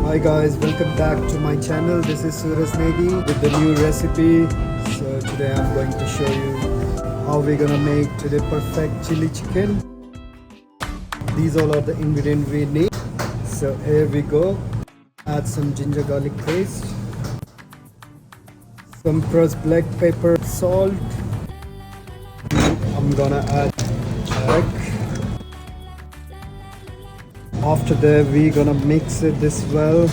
Hi guys, welcome back to my channel. This is Suraj Negi with the new recipe. So today I'm going to show you how we're gonna make today perfect chili chicken. These all are the ingredients we need. So here we go. Add some ginger garlic paste, some crushed black pepper, salt. I'm gonna add egg. After that we're gonna mix it this well.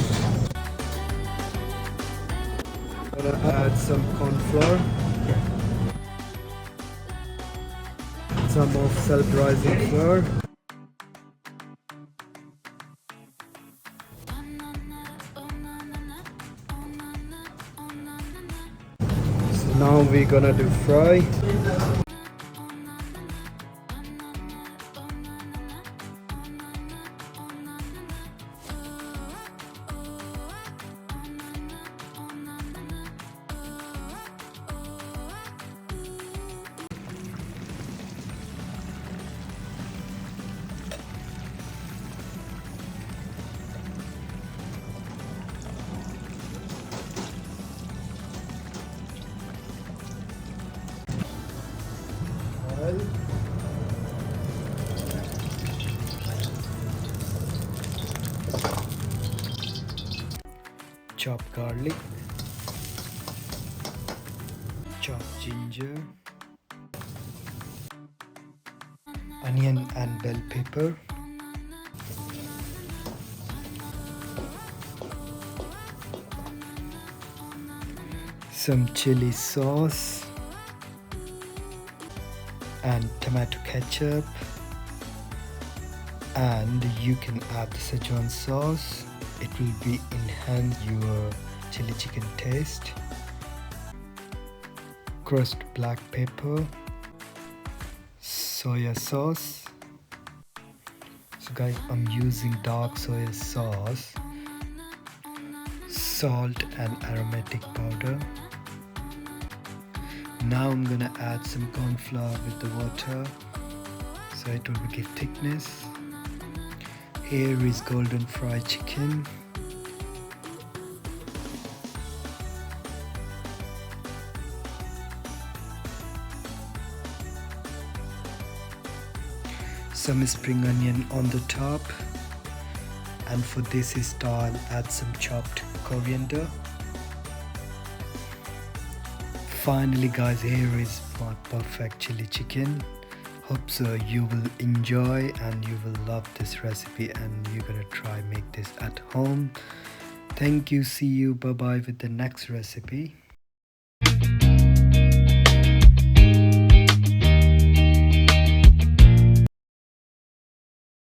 Gonna add some cornflour, some of self-rising flour. So now we're gonna do fry. Chopped garlic, chopped ginger, onion and bell pepper, some chili sauce and tomato ketchup, and you can add the Szechuan sauce. It will be enhance your chili chicken taste. Crushed black pepper, soya sauce. So guys, I'm using dark soya sauce, salt and aromatic powder. Now I'm gonna add some cornflour with the water so it will give thickness. Here is golden fried chicken. Some spring onion on the top, and for this style add some chopped coriander. Finally guys, here is my perfect chili chicken. Hope so you will enjoy and you will love this recipe, and you're gonna try make this at home. Thank you, see you, bye bye with the next recipe.